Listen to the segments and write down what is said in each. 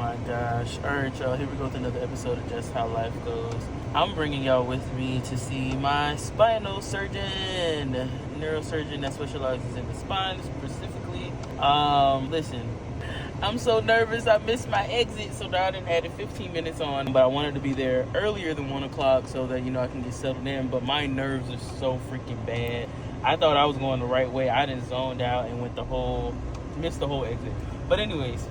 my gosh. Alright, y'all, here we go with another episode of Just How Life Goes. I'm bringing y'all with me to see my spinal surgeon, neurosurgeon that specializes in the spine specifically. Listen, I'm so nervous. I missed my exit, so now I done added 15 minutes on, but I wanted to be there earlier than 1 o'clock so that, I can get settled in, but my nerves are so freaking bad. I thought I was going the right way. I done zoned out and missed the whole exit. But anyways,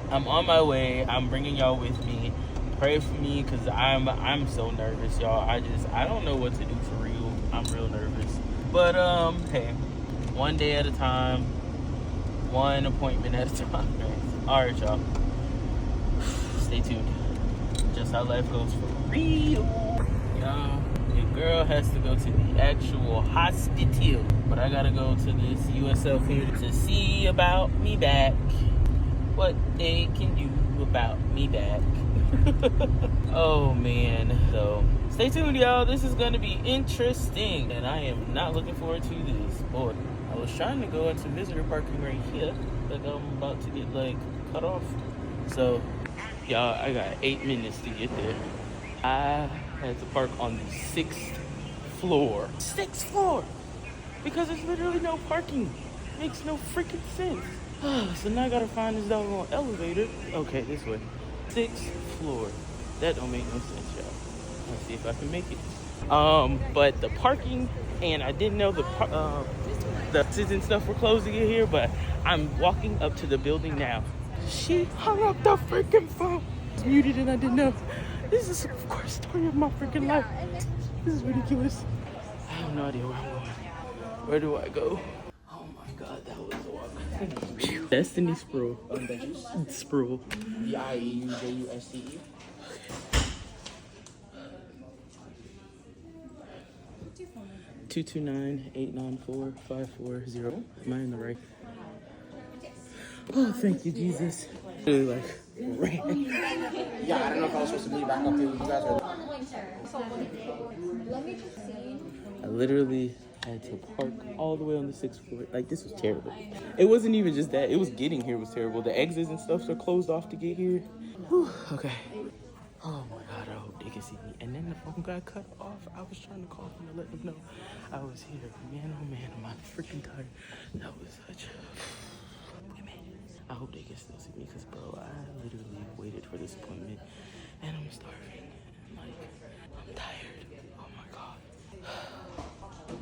I'm on my way. I'm bringing y'all with me. Pray for me because I'm so nervous, y'all. I don't know what to do for real. I'm real nervous. But hey, one day at a time, one appointment at a time. All right, y'all. Stay tuned. Just how life goes for real. Y'all, your girl has to go to the actual hospital, but I gotta go to this USF here to see about me back. What they can do about me back. Oh man. So stay tuned, y'all. This is gonna be interesting, and I am not looking forward to this. Boy, I was trying to go into visitor parking right here, but I'm about to get cut off. So y'all, I got 8 minutes to get there. I had to park on the 6th floor. 6th floor! Because there's literally no parking. Makes no freaking sense. So now I gotta find this doggone elevator. Okay, this way. 6th floor. That don't make no sense, y'all. Let's see if I can make it. But the parking, and I didn't know the buses and stuff were closed to get here, but I'm walking up to the building now. She hung up the freaking phone. It's muted and I didn't know. This is, of course, story of my freaking life. This is ridiculous. I have no idea where I'm going. Where do I go? Oh my god, that was a walk. Destiny Spruill. Spruill. Diejuse. 229-894-540. Am I in the right? Oh, thank you, Jesus. Really ran. Yeah, I don't know if I was supposed to be back up here with you guys or... I literally had to park all the way on the 6th floor. This was terrible. It wasn't even just that. It was getting here was terrible. The exits and stuff are closed off to get here. Whew, okay. Oh my god, I hope they can see me. And then the phone got cut off. I was trying to call them to let them know I was here. Man, oh man, am I freaking tired. That was such... I hope they can still see me because, bro, I literally waited for this appointment and I'm starving. And, I'm tired. Oh my god.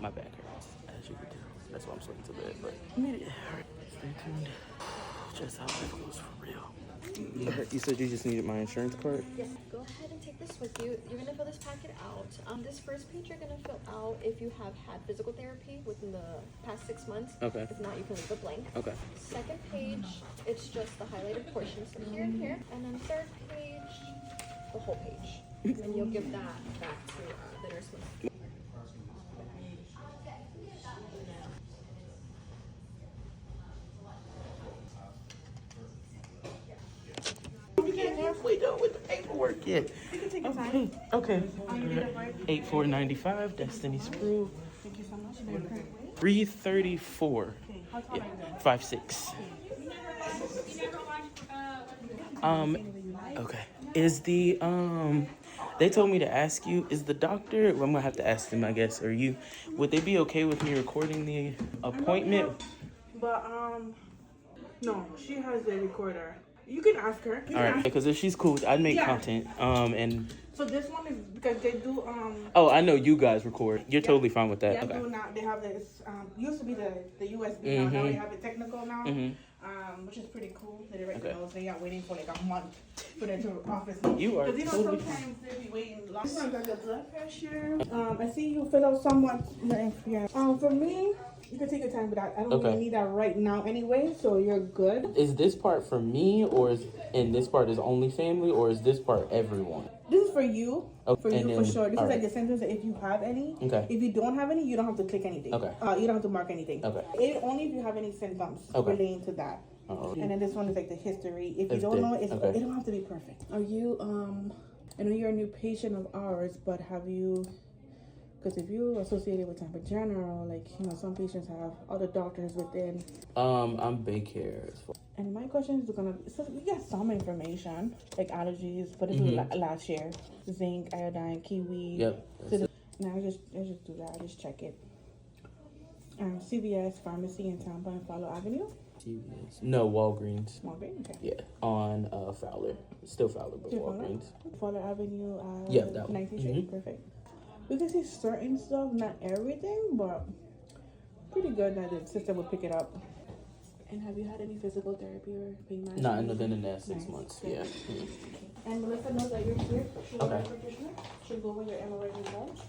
My back hurts, as you can tell. That's why I'm sleeping to bed, but I made it. Alright, stay tuned. Just how life goes for real. You said you just needed my insurance card? Yes. Go ahead and take this with you. You're going to fill this packet out. This first page you're going to fill out if you have had physical therapy within the past 6 months. Okay. If not, you can leave it blank. Okay. Second page, it's just the highlighted portions from here and here. And then third page, the whole page. And you'll give that back to the nurse. Halfway done with the paperwork yet. You can take your time. Okay. You did it right. 8495, Destiny Spruill. Thank you so much. Very great. 334. Okay, how tall are you? 5'6". Okay. Is the they told me to ask you, is the doctor, well, I'm gonna have to ask them, I guess, or you, would they be okay with me recording the appointment? But no, she has a recorder. You can ask her. All right, because if she's cool, I'd make content. And so this one is because they do oh, I know you guys record. You're totally fine with that. Yeah, Okay. do now. They have this used to be the USB. Now they have it technical now. Which is pretty cool. They direct those. They are waiting for a month for them to office. You are because totally sometimes they be waiting long. Sometimes your blood pressure. I see you fill out somewhat. For me, you can take your time with that. I don't really need that right now anyway, so you're good. Is this part for me, or this part is only family, or is this part everyone? This is for you. Oh, for you, then, for sure. This is right. the sentence that if you have any. Okay. If you don't have any, you don't have to click anything. Okay. You don't have to mark anything. Okay. Only if you have any symptoms relating to that. And then this one is the history. If you don't know, it don't have to be perfect. Are you, I know you're a new patient of ours, but have you Because if you associate it with Tampa General, like, you know, some patients have other doctors within. I'm big hair. And my question is gonna be, so we get some information, like allergies, but this was last year. Zinc, iodine, kiwi. Yep. Now I just do that. I just check it. CVS Pharmacy in Tampa and Fowler Avenue. CVS. No, Walgreens. Walgreens, okay. Yeah, on Fowler. Still Fowler, but Walgreens. Fowler Avenue. Yeah, that one. 19th Street. Perfect. We can see certain stuff, not everything, but pretty good that the system will pick it up. And have you had any physical therapy or pain management? Not within the last 6 months. Okay. Yeah. And Melissa knows that you're here. She'll Okay. She'll go over your MRI results.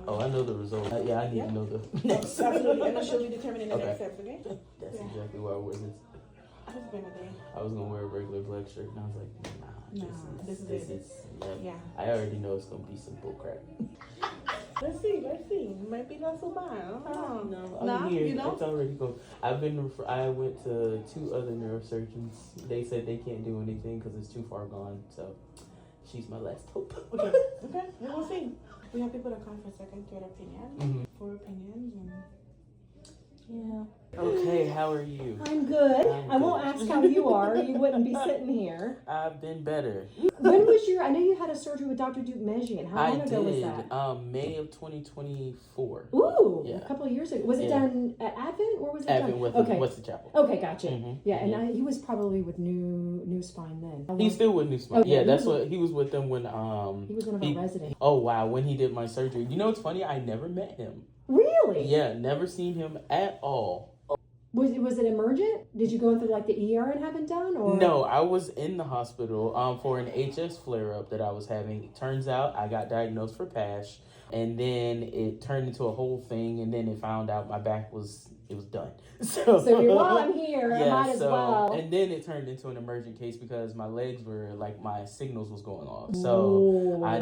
Oh, I know the results. Yeah, I need to know the next. Absolutely. And then she'll be determining the Okay. next steps, okay? That's exactly why I was. It's been a day. I was gonna wear a regular black shirt, and I was like, nah, this is yeah. I already know it's gonna be some bullcrap. Let's see. Might be not so bad. I don't know. No, Nah, I'm here. you know? It's already cool. I went to 2 other neurosurgeons. They said they can't do anything because it's too far gone. So she's my last hope. Okay. We'll see. We have people that come for second, third opinion, 4 opinions, and Yeah. Okay, how are you? I'm good. I'm I won't good. ask how you are. You wouldn't be sitting here. I've been better. When was I know you had a surgery with Dr. Duke Mejian. How long ago was that? May of 2024. Ooh, Yeah. a couple of years ago. Was it Yeah. done at Advent or was it Advent done? with Okay. What's the Chapel. Okay, gotcha. Mhm, Yeah, and he was probably with New Spine then. How He's long- still with New Spine. Okay. Yeah, that's what he was with them when He was one of our residents. Oh wow, when he did my surgery. You know what's funny? I never met him. Really? Yeah, never seen him at all. Was it emergent? Did you go into like the ER and have it done, or No, I was in the hospital for an HS flare up that I was having. It turns out I got diagnosed for PASH, and then it turned into a whole thing, and then it found out my back was done. So you're, well, I'm here. I Yeah, might as well. And then it turned into an emergent case because my legs were like my signals was going off. So I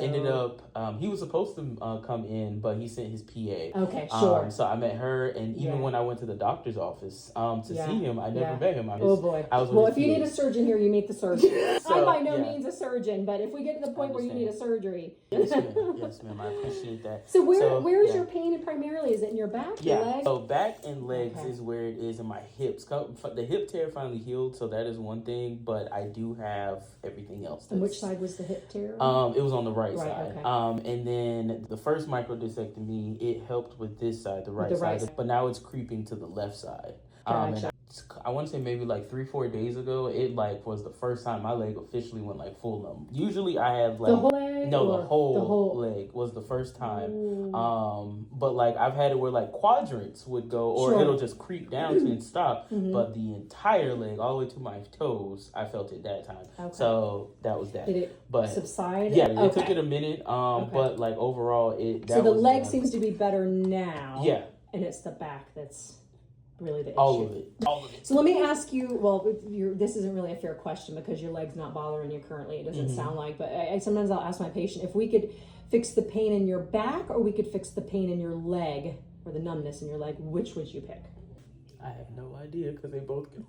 ended up. He was supposed to come in, but he sent his PA. Okay, sure. So I met her, and even Yeah. when I went to the doctor's office to Yeah. see him, I never Yeah. met him. Oh boy. I was with Well, his if you need a PAs. surgeon here, you meet the surgeon. So, I'm by no yeah. means a surgeon, but if we get to the point where you need a surgery. Yes, ma'am. Yes, ma'am. I appreciate that. So where is yeah. your pain primarily? Is it in your back, your Yeah, leg? so back and legs Okay. is where it is in my hips. The hip tear finally healed, so that is one thing. But I do have everything else. And which side was the hip tear? It was on the right side. Okay. And then the first microdiscectomy, it helped with this side, the right side. But now it's creeping to the left side. Gotcha. I want to say maybe like 3-4 days ago, it like was the first time my leg officially went like full numb. Usually I have like the whole leg? no, or the whole leg was the first time. Ooh. But like I've had it where like quadrants would go, or Sure. it'll just creep down to and stop. But the entire leg, all the way to my toes, I felt it that time. Okay. So that was that. Did it but subside? yeah, it Okay. took it a minute. But like overall, So the leg seems to be better now. Yeah. And it's the back that's really the issue. all of it. So let me ask you, well, this isn't really a fair question because your leg's not bothering you currently. It doesn't sound like, but sometimes I'll ask my patient if we could fix the pain in your back or we could fix the pain in your leg or the numbness in your leg, which would you pick? I have no idea because they both go.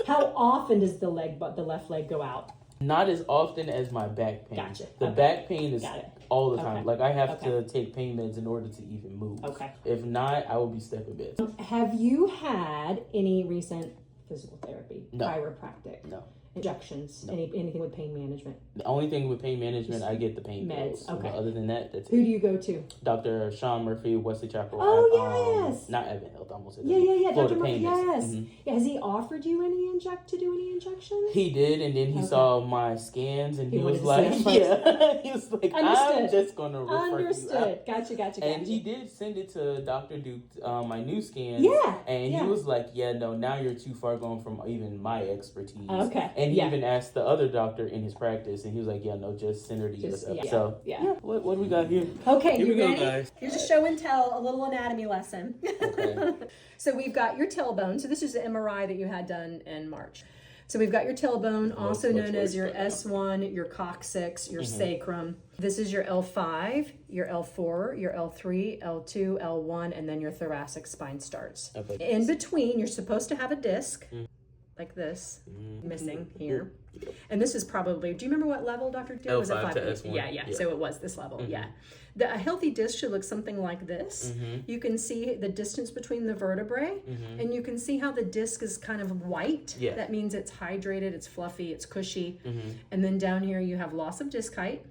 How often does the left leg go out? Not as often as my back pain. Gotcha. The Okay. back pain is Got it. all the time. Okay. Like I have Okay. to take pain meds in order to even move. Okay. If not, I would be stepping beds. Have you had any recent physical therapy, No. chiropractic, No. injections, No. anything with pain management? The only thing with pain management, I get the pain Meds, pills. okay. But other than that, that's Who it. do you go to? Dr. Sean Murphy, Wesley Chapel. Oh, yes. Not Evan Health, I almost said Yeah, that. Dr. Florida Murphy, Pain yes. Medicine. Mhm. Yeah, has he offered you to do any injections? He did, and then he Okay. saw my scans, and He he was wanted to like, see them first. "Yeah." He was like, "I'm Understood. just gonna refer you out." Understood. Gotcha. And he did send it to Dr. Duke, my new scans. Yeah, And yeah. he was like, "Yeah, no, now you're too far gone from even my expertise." Okay, And he yeah. even asked the other doctor in his practice, and he was like, "Yeah, no, just send her to Just- USF." yeah, So yeah. what do we got here? Okay, Here you we go, ready? guys. Here's a show and tell, a little anatomy lesson. Okay. So we've got your tailbone. So this is the MRI that you had done in March. So we've got your tailbone, also known as your S1, your coccyx, your sacrum. This is your L5, your L4, your L3, L2, L1, and then your thoracic spine starts. Okay. In between, you're supposed to have a disc like this, missing here. And this is probably, do you remember what level, Dr. Deal? Was it L5 to S1. Yeah. So it was this level, yeah. A healthy disc should look something like this. You can see the distance between the vertebrae, and you can see how the disc is kind of white. Yeah. That means it's hydrated, it's fluffy, it's cushy. And then down here you have loss of disc height.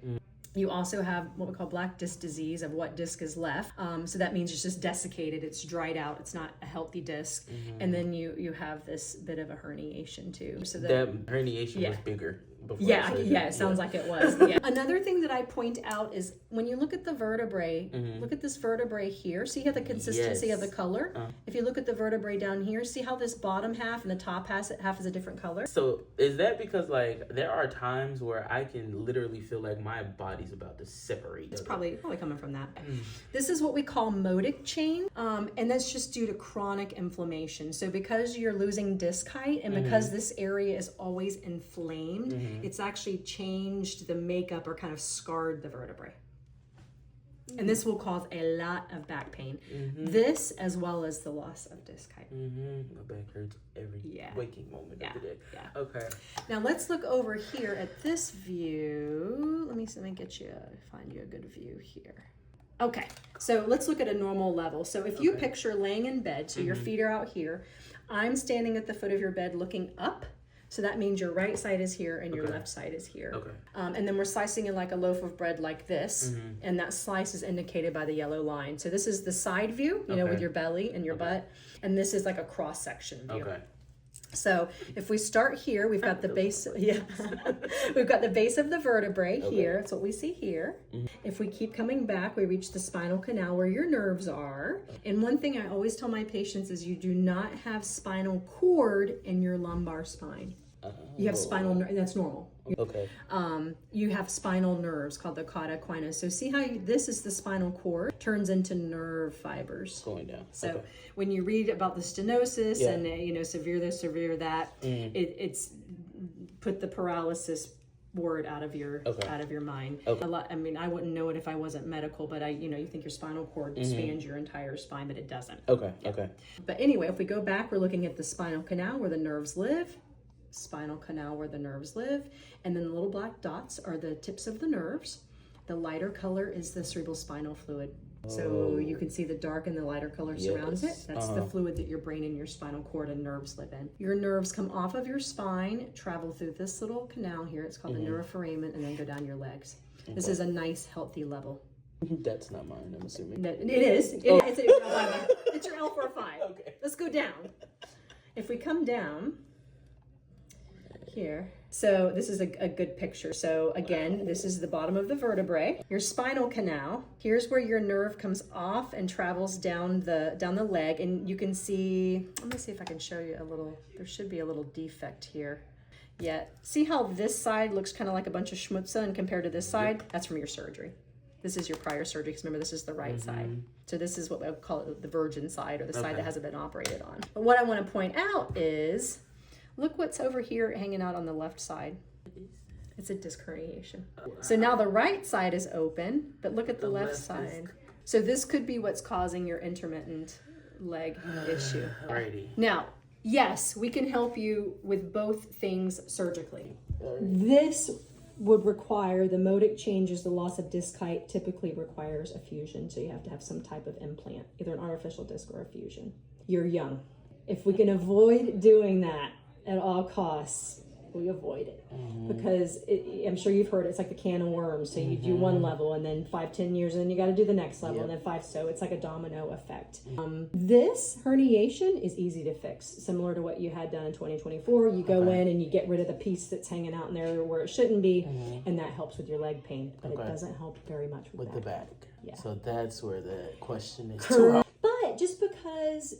You also have what we call black disc disease, of what disc is left. So that means it's just desiccated, it's dried out, it's not a healthy disc. And then you have this bit of a herniation too. So that herniation was bigger. Yeah, it sounds like it was. Yeah. Another thing that I point out is when you look at the vertebrae, look at this vertebrae here. See how the consistency of the color? If you look at the vertebrae down here, see how this bottom half and the top half is a different color? So is that because like there are times where I can literally feel like my body's about to separate? It's probably coming from that. This is what we call modic chain, and that's just due to chronic inflammation. So because you're losing disc height and because this area is always inflamed, it's actually changed the makeup or kind of scarred the vertebrae. And this will cause a lot of back pain. This, as well as the loss of disc height. My back hurts every waking moment of the day. Okay. Now let's look over here at this view. Let me find you a good view here. Okay, so let's look at a normal level. So if you picture laying in bed, so your feet are out here, I'm standing at the foot of your bed looking up. So that means your right side is here and your left side is here. Okay. And then we're slicing it like a loaf of bread like this. And that slice is indicated by the yellow line. So this is the side view, you know, with your belly and your butt. And this is like a cross section view. Okay. So if we start here, we've got the base, we've got the base of the vertebrae here. That's what we see here. If we keep coming back, we reach the spinal canal where your nerves are. And one thing I always tell my patients is you do not have spinal cord in your lumbar spine. You have spinal nerve, that's normal. Okay. You have spinal nerves called the cauda equina. So see how this is the spinal cord, turns into nerve fibers. Going down. So when you read about the stenosis and, you know, severe this, severe that, it's put the paralysis word out of your mind. A lot. I mean, I wouldn't know it if I wasn't medical, but you think your spinal cord spans your entire spine, but it doesn't. Okay. But anyway, if we go back, we're looking at the spinal canal where the nerves live. Spinal canal where the nerves live, and then the little black dots are the tips of the nerves. The lighter color is the cerebrospinal fluid. So you can see the dark and the lighter color surrounds it. That's the fluid that your brain and your spinal cord and nerves live in. Your nerves come off of your spine, travel through this little canal here. It's called the neuroforamen, and then go down your legs. This is a nice, healthy level. That's not mine, I'm assuming. No, it is. It's your L45. Okay. Let's go down. If we come down here. So this is a good picture. So again, this is the bottom of the vertebrae. Your spinal canal. Here's where your nerve comes off and travels down the leg. And you can see, let me see if I can show you a little, there should be a little defect here. Yeah, see how this side looks kind of like a bunch of schmutza and compared to this side? That's from your surgery. This is your prior surgery, because remember, this is the right side. So this is what I would call it the virgin side, or the side that hasn't been operated on. But what I want to point out is, look what's over here hanging out on the left side. It's a disc herniation. So now the right side is open, but look at the left side. So this could be what's causing your intermittent leg issue. Alrighty. Now, yes, we can help you with both things surgically. This would require the modic changes, the loss of disc height typically requires a fusion. So you have to have some type of implant, either an artificial disc or a fusion. You're young. If we can avoid doing that at all costs, we avoid it. Because I'm sure you've heard it's like the can of worms. So you do one level, and then 5-10 years, and then you got to do the next level, and then 5. So it's like a domino effect. This herniation is easy to fix, similar to what you had done in 2024. You go in and you get rid of the piece that's hanging out in there where it shouldn't be, and that helps with your leg pain. But it doesn't help very much with the back. Yeah. So that's where the question is. But just because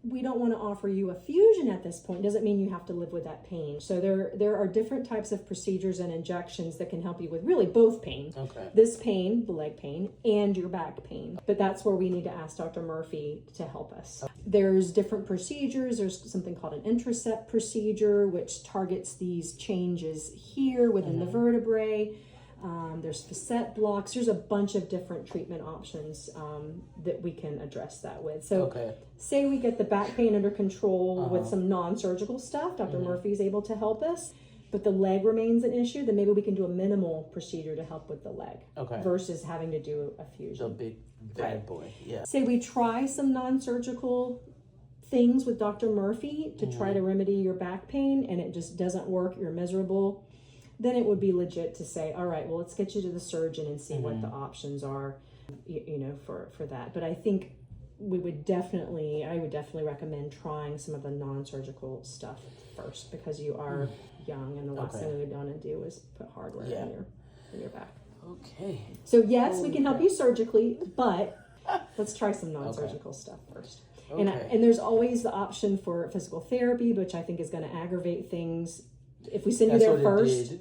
we don't want to offer you a fusion at this point doesn't mean you have to live with that pain. So there are different types of procedures and injections that can help you with really both pain. This pain, the leg pain, and your back pain. But that's where we need to ask Dr. Murphy to help us. There's different procedures. There's something called an intracept procedure, which targets these changes here within the vertebrae. There's facet blocks. There's a bunch of different treatment options that we can address that with. So say we get the back pain under control with some non-surgical stuff. Dr. Murphy is able to help us. but the leg remains an issue, then maybe we can do a minimal procedure to help with the leg. Okay. Versus having to do a The fusion. big bad boy. Yeah. Say we try some non-surgical things with Dr. Murphy to try to remedy your back pain and it just doesn't work, you're miserable, then it would be legit to say, all right, well, let's get you to the surgeon and see what the options are, you know, for that. But I think I would definitely recommend trying some of the non-surgical stuff first because you are young and the last thing we would want to do is put hardware in your back. Okay. So yes, we can help you surgically, but let's try some non-surgical stuff first. Okay. And there's always the option for physical therapy, which I think is going to aggravate things. If we send you there first,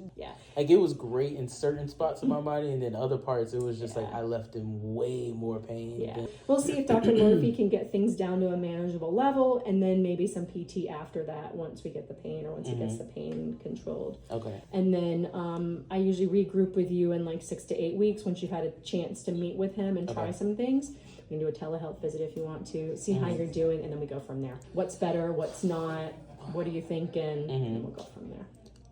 like it was great in certain spots of my body, and then other parts it was just like I left in way more pain. Yeah, we'll see if Dr. Murphy can get things down to a manageable level, and then maybe some PT after that once we get the pain or once he gets the pain controlled. Okay. And then I usually regroup with you in like 6 to 8 weeks once you've had a chance to meet with him and try some things. We can do a telehealth visit if you want to, see how you're doing, and then we go from there. What's better, what's not, what are you thinking, and then we'll go from there.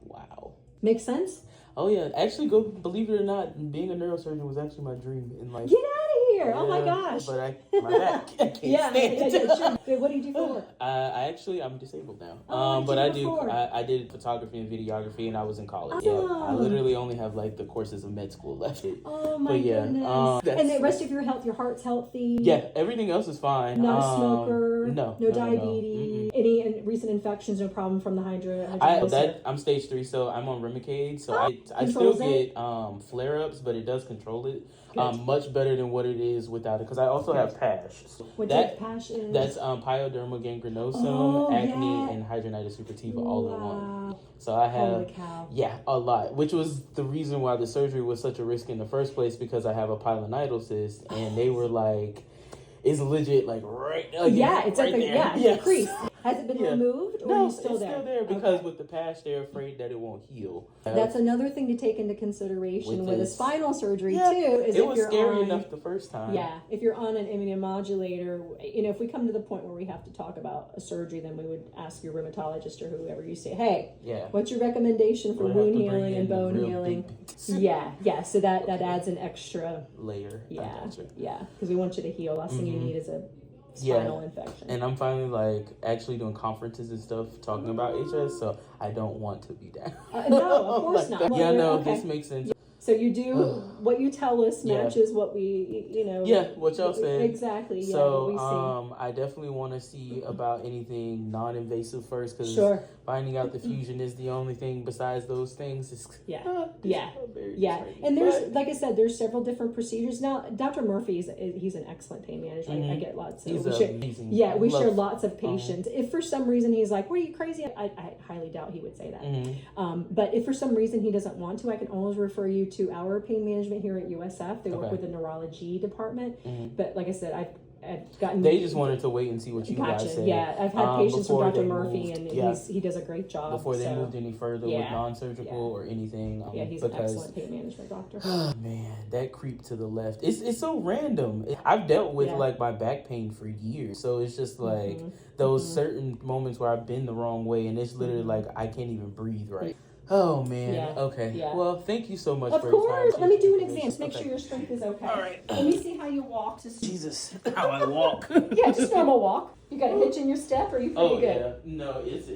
Wow. Makes sense? Oh yeah, actually, believe it or not, being a neurosurgeon was actually my dream in life. Get out of here! Oh my Yeah, gosh! But my back, I can't stand it. Sure. What do you do for work? I'm disabled now. Oh, but before. I did photography and videography, and I was in college. Awesome. Yeah, I literally only have like the courses of med school left. Oh my goodness! And the rest of your health, your heart's healthy. Yeah, everything else is fine. Not a smoker. No diabetes. Any recent infections? No problem from the hydro. I'm stage 3, so I'm on Remicade. So I Controls still get flare-ups, but it does control it. Much better than what it is without it, because I also have PASH. What PASH is? That's pyoderma gangrenosum, acne, and hidradenitis suppurativa all in one. So I have, a lot, which was the reason why the surgery was such a risk in the first place, because I have a pilonidal cyst, and they were like, it's legit, like right there. It's right there. Yes. Crease. Has it been removed, or no, are you still it's there? Still there because with the PASH, they're afraid that it won't heal. That's another thing to take into consideration with a spinal surgery too. Is it was scary enough the first time. Yeah, if you're on an immunomodulator, if we come to the point where we have to talk about a surgery, then we would ask your rheumatologist or whoever. You say, hey, what's your recommendation for wound healing and bone healing? Yeah. So that adds an extra layer. Yeah, because we want you to heal. Last thing you need is a spinal infection. And I'm finally like actually doing conferences and stuff talking about HS, so I don't want to be down. No, of course not. Well, this makes sense. So you do what you tell us matches what we, what y'all said. Exactly. Yeah. So, what we see. I definitely want to see about anything non-invasive first, because finding out the fusion is the only thing besides those things. And there's, like I said, there's several different procedures. Now, Dr. Murphy, he's an excellent pain manager. I get lots of. Amazing. Yeah, we share lots of patients. If for some reason he's like, "What are you crazy?" I highly doubt he would say that. But if for some reason he doesn't want to, I can always refer you to our pain management here at USF. They work with the neurology department. But like I said, I've gotten. They just wanted to wait and see what you guys say. Yeah, I've had patients from Dr. Murphy, and he does a great job. Before they moved any further with non-surgical or anything. He's an excellent pain management doctor. Oh man, that creep to the left. It's so random. I've dealt with like my back pain for years, so it's just like those certain moments where I've been the wrong way, and it's literally like I can't even breathe right. Oh man. Okay. Well, thank you so much. Of for course. your time. Let me do an exam. Make sure your strength is okay. All right. Let me see how you walk. Jesus, how I walk. Just normal walk. You got a hitch in your step, or are you pretty good? Yeah. No, it's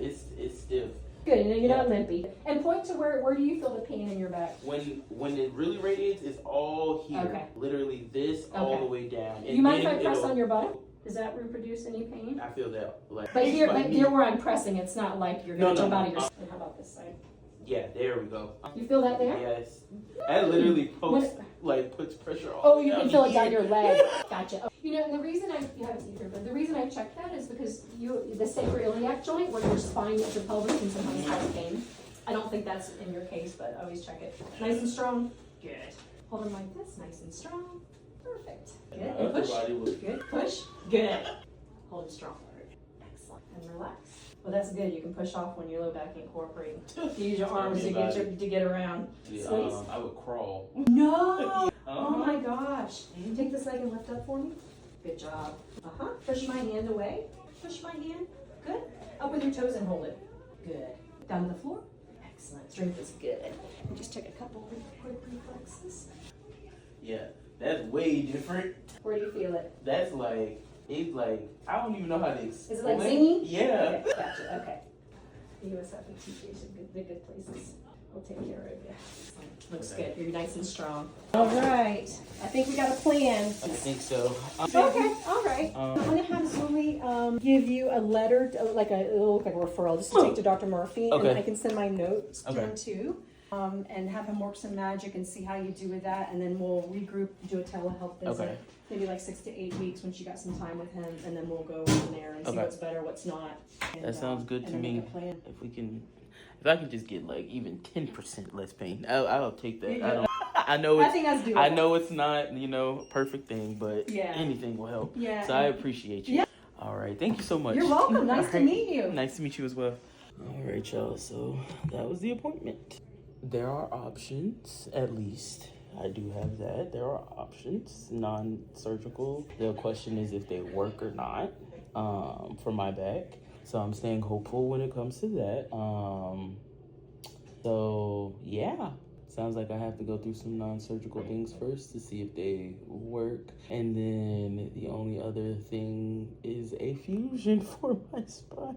stiff. Good, and you're not limpy. And point to where do you feel the pain in your back? When it really radiates, it's all here. Okay. Literally this all the way down. And you mind if I press on your butt? Does that reproduce any pain? I feel that. Like, but here where I'm pressing, it's not like you're going to jump out of your skin. How about this side? Yeah, there we go. You feel that there? Yes. That literally puts pressure on. Oh, you can feel it down your leg. Gotcha. The reason I check that is because the sacroiliac joint, where your spine meets your pelvis, can sometimes have pain. I don't think that's in your case, but always check it. Nice and strong. Good. Hold them like this. Nice and strong. Perfect. Good. And push. Good. Push. Good. Hold it strong. Excellent. And relax. Well, that's good. You can push off when your low back ain't cooperating. You use your arms to get around. Yeah, I would crawl. No! Oh my gosh. Take this leg and lift up for me. Good job. Push my hand away. Push my hand. Good. Up with your toes and hold it. Good. Down to the floor. Excellent. Excellent. Strength is good. And just take a couple of quick reflexes. Yeah, that's way different. Where do you feel it? That's like, it's like, I don't even know how to explain. Is it like zingy? Yeah. Okay, gotcha. Okay. The US FFT is the good places. We'll take care of you. Looks good. You're nice and strong. All right. I think we got a plan. I think so. Okay. All right. I'm gonna have Zoe give you a letter, it'll look like a referral, just to take to Dr. Murphy, Okay. and I can send my notes to Okay. him too. And have him work some magic and see how you do with that, and then we'll regroup, do a telehealth visit. Okay. Maybe like 6 to 8 weeks once you got some time with him, and then we'll go from there and see Okay. what's better, what's not. And, That sounds good and to then me. make a plan. If I could just get like even 10% less pain, I'll take that. Yeah. I know I think that's doable. I know it's not, perfect thing, but Yeah. anything will help. Yeah. So I appreciate you. Yeah. All right. Thank you so much. You're welcome. Nice All to right. meet you. Nice to meet you as well. All right, y'all. So that was the appointment. There are options, at least. I do have that. There are options, non-surgical. The question is if they work or not for my back. So I'm staying hopeful when it comes to that. So yeah, sounds like I have to go through some non-surgical things first to see if they work. And then the only other thing is a fusion for my spine,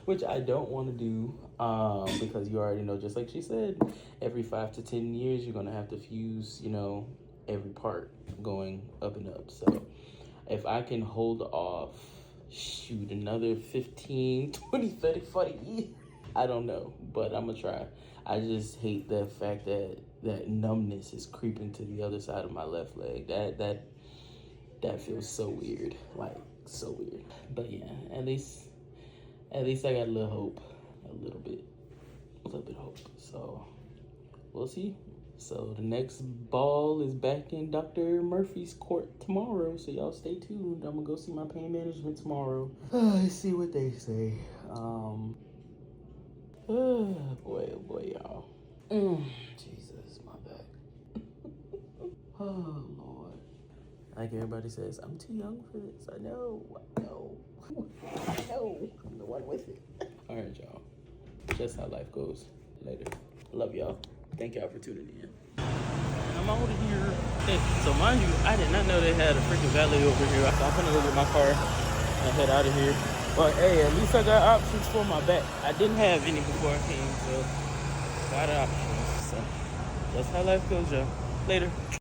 which I don't want to do because you already know, just like she said, every 5 to 10 years, you're going to have to fuse, every part going up and up. So if I can hold off, another 15, 20, 30, 40 years, I don't know, but I'm going to try. I just hate the fact that numbness is creeping to the other side of my left leg. That feels so weird, like so weird. But yeah, at least I got a little hope, a little bit of hope. So we'll see. So the next ball is back in Dr. Murphy's court tomorrow. So y'all stay tuned. I'm gonna go see my pain management tomorrow. See what they say. Boy, y'all. Jesus, my back. Oh, Lord. Like everybody says, I'm too young for this. I know. I'm the one with it. All right, y'all. Just how life goes. Later. Love y'all. Thank y'all for tuning in. I'm out of here. Hey, so mind you, I did not know they had a freaking valet over here. I'm gonna go get my car and head out of here. But hey, at least I got options for my back. I didn't have any before I came, so got options. So that's how life goes, y'all. Later.